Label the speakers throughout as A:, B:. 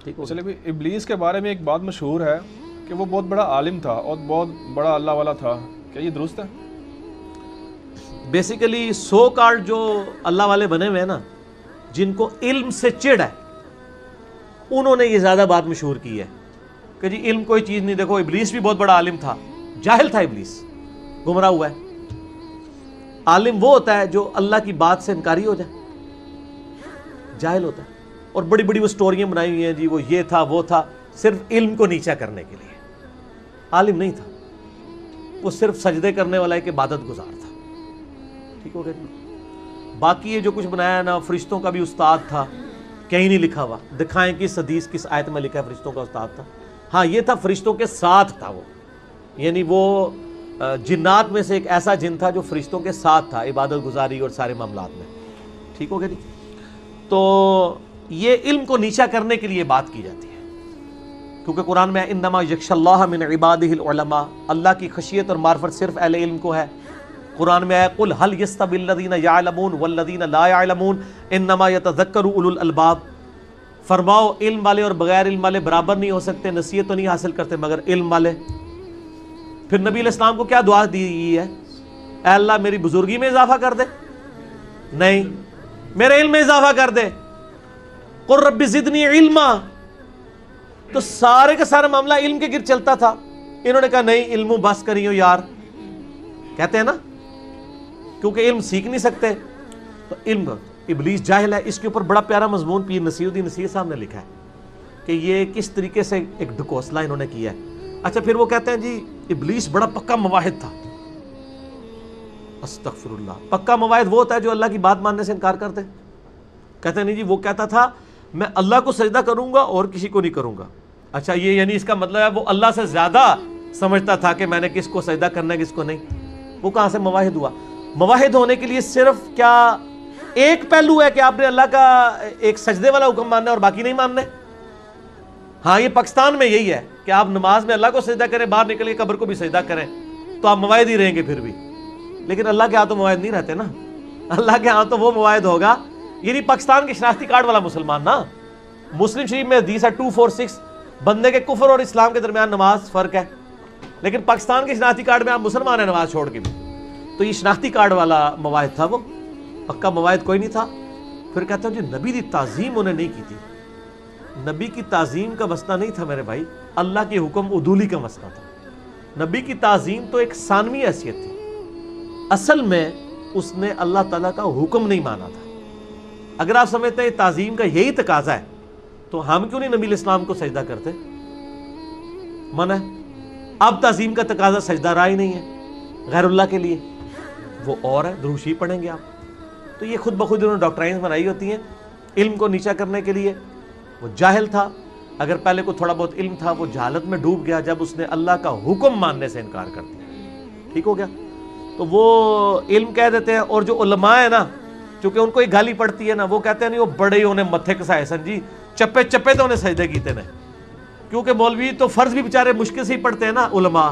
A: ٹھیک ہو.
B: چلے بھی ابلیس کے بارے میں ایک بات مشہور ہے کہ وہ بہت بڑا عالم تھا اور بہت بڑا اللہ والا تھا، کیا یہ درست ہے؟
A: بیسیکلی سو کارڈ جو اللہ والے بنے ہوئے ہیں نا، جن کو علم سے چڑ ہے، انہوں نے یہ زیادہ بات مشہور کی ہے کہ جی علم کوئی چیز نہیں. دیکھو ابلیس بھی بہت بڑا عالم تھا، جاہل تھا ابلیس، گمراہ ہوا ہے. عالم وہ ہوتا ہے جو اللہ کی بات سے انکاری ہو جائے، جاہل ہوتا ہے. اور بڑی بڑی وہ سٹوریاں بنائی ہوئی ہیں جی وہ یہ تھا وہ تھا، صرف علم کو نیچا کرنے کے لیے. عالم نہیں تھا وہ، صرف سجدے کرنے والا ایک عبادت گزار تھا. ٹھیک ہو گیا جی. باقی یہ جو کچھ بنایا نا، فرشتوں کا بھی استاد تھا، کہیں نہیں لکھا ہوا. دکھائیں کس حدیث کس آیت میں لکھا ہے فرشتوں کا استاد تھا؟ ہاں یہ تھا فرشتوں کے ساتھ تھا وہ، یعنی وہ جنات میں سے ایک ایسا جن تھا جو فرشتوں کے ساتھ تھا عبادت گزاری اور سارے معاملات میں. ٹھیک ہو گیا جی. تو یہ علم کو نیچا کرنے کے لیے بات کی جاتی ہے، کیونکہ قرآن میں انما یخشی اللہ من عبادہ العلماء، اللہ کی خشیت اور معرفت صرف اہل علم کو ہے. قرآن میں آیا قل هل یستوی الذین یعلمون والذین لا یعلمون انما یتذکر اولو الالباب، فرماؤ علم والے اور بغیر علم والے برابر نہیں ہو سکتے، نصیحت تو نہیں حاصل کرتے مگر علم والے. پھر نبی علیہ السلام کو کیا دعا دی ہے؟ اے اللہ میری بزرگی میں اضافہ کر دے، نہیں میرے علم میں اضافہ کر دے. قل رب زدنی علما. تو سارے کا سارا معاملہ علم کے گرد چلتا تھا. انہوں نے کہا نہیں علم بس کریو یار، کہتے ہیں نا، کیونکہ علم سیکھ نہیں سکتے. تو علم ابلیس جاہل ہے. اس کے اوپر بڑا پیارا مضمون پیر نصیر الدین نصیر صاحب نے لکھا ہے کہ یہ کس طریقے سے ایک ڈھکوسلا انہوں نے کیا ہے. اچھا پھر وہ کہتے ہیں جی ابلیس بڑا پکا مواحد تھا. استغفر اللہ. پکا مواحد وہ ہوتا ہے جو اللہ کی بات ماننے سے انکار کرتے. کہتے ہیں نہیں جی وہ کہتا تھا میں اللہ کو سجدہ کروں گا اور کسی کو نہیں کروں گا. اچھا یہ یعنی اس کا مطلب ہے وہ اللہ سے زیادہ سمجھتا تھا کہ میں نے کس کو سجدہ کرنا ہے کس کو نہیں. وہ کہاں سے مواحد ہوا؟ مواحد ہونے کے لیے صرف کیا ایک پہلو ہے کہ آپ نے اللہ کا ایک سجدے والا حکم ماننا ہے اور باقی نہیں ماننے؟ ہاں یہ پاکستان میں یہی ہے کہ آپ نماز میں اللہ کو سجدہ کریں، باہر نکل کے قبر کو بھی سجدہ کریں تو آپ مواحد ہی رہیں گے پھر بھی. لیکن اللہ کے ہاں تو مواحد نہیں رہتے نا. اللہ کے ہاں تو وہ مواحد ہوگا، یعنی پاکستان کے شناختی کارڈ والا مسلمان نا. مسلم شریف میں حدیث ہے 246 بندے کے کفر اور اسلام کے درمیان نماز فرق ہے. لیکن پاکستان کے شناختی کارڈ میں آپ مسلمان ہیں نماز چھوڑ کے بھی. تو یہ شناختی کارڈ والا مواحد تھا، وہ پکا مواحد کوئی نہیں تھا. پھر کہتا ہوں جی نبی کی تعظیم انہیں نہیں کی تھی. نبی کی تعظیم کا مسئلہ نہیں تھا میرے بھائی، اللہ کے حکم عدولی کا مسئلہ تھا. نبی کی تعظیم تو ایک ثانوی حیثیت تھی، اصل میں اس نے اللہ تعالیٰ کا حکم نہیں مانا تھا. اگر آپ سمجھتے ہیں تعظیم کا یہی تقاضا ہے تو ہم کیوں نہیں نبی علیہ السلام کو سجدہ کرتے؟ منع ہے. اب تعظیم کا تقاضا سجدہ رہا ہی نہیں ہے غیر اللہ کے لیے، وہ اور ہے دروشی پڑھیں گے آپ. تو یہ خود بخود انہوں نے ڈاکٹرائنز بنائی ہوتی ہیں علم کو نیچا کرنے کے لیے. وہ جاہل تھا، اگر پہلے کو تھوڑا بہت علم تھا وہ جہالت میں ڈوب گیا جب اس نے اللہ کا حکم ماننے سے انکار کر دیا. ٹھیک ہو گیا. تو وہ علم کہہ دیتے ہیں. اور جو علماء ہیں نا، چونکہ ان کو یہ گالی پڑتی ہے نا، وہ کہتے ہیں نہیں وہ بڑے ہی انہیں متھے کسائے سن جی، چپے چپے تو انہیں سجدے کیتے نے. کیونکہ مولوی تو فرض بھی بیچارے مشکل سے ہی پڑھتے ہیں نا، علماء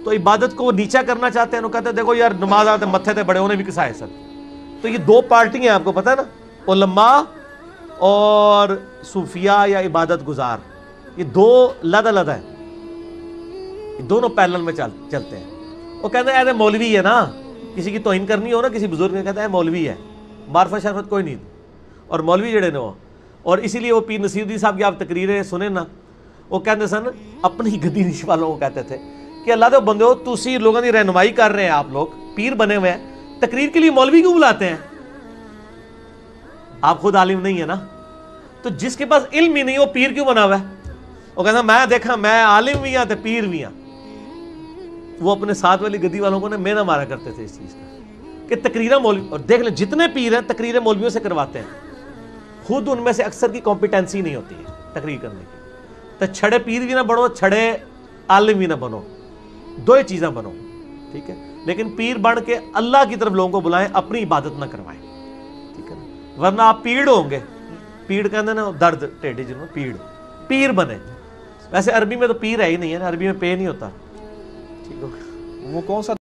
A: تو عبادت کو وہ نیچا کرنا چاہتے ہیں. وہ کہتے ہیں دیکھو یار نماز آتے متھے تھے بڑے انہیں بھی کسائے سن. تو یہ دو پارٹی ہیں آپ کو پتہ ہے نا، علماء اور صوفیاء یا عبادت گزار. یہ دو لد ہیں، یہ دونوں پیرلل میں چلتے ہیں. وہ کہتے ہیں ایسے مولوی ہے نا، کسی کی توہین کرنی ہو نا کسی بزرگ نے، کہتا ہے مولوی ہے، معرفت شرفت کوئی نہیں. اور مولوی جڑے نے وہ، اور اسی لیے وہ پیر نصیر الدین صاحب کی آپ تقریریں سنیں نا، وہ کہتے سن اپنی گدی نش والوں کو کہتے تھے کہ اللہ دے بندے ہو تسی لوگوں کی رہنمائی کر رہے ہیں، آپ لوگ پیر بنے ہوئے ہیں، تقریر کے لیے مولوی کیوں بلاتے ہیں؟ آپ خود عالم نہیں ہے نا. تو جس کے پاس علم ہی نہیں وہ پیر کیوں بنا ہوا ہے؟ وہ کہتا میں دیکھا میں عالم بھی ہوں تو پیر بھی ہوں. وہ اپنے ساتھ والی گدی والوں کو نے مینا مارا کرتے تھے اس چیز کا کہ تقریریں مولوی، اور دیکھ لیں جتنے پیر ہیں تقریریں مولویوں سے کرواتے ہیں، خود ان میں سے اکثر کی کمپیٹنسی نہیں ہوتی ہے تقریر کرنے کی. تو چھڑے پیر بھی نہ بنو، چھڑے عالم بھی نہ بنو، دو ہی چیزیں بنو. ٹھیک ہے. لیکن پیر بن کے اللہ کی طرف لوگوں کو بلائیں، اپنی عبادت نہ کروائیں. ٹھیک ہے نا. ورنہ آپ پیڑ ہوں گے. پیڑ کہتے ہیں نا درد ٹیڈی جنہوں پیر بنے. ویسے عربی میں تو پیر ہے ہی نہیں ہے نا، عربی میں پے نہیں ہوتا. ٹھیک ہو.
B: وہ کون سا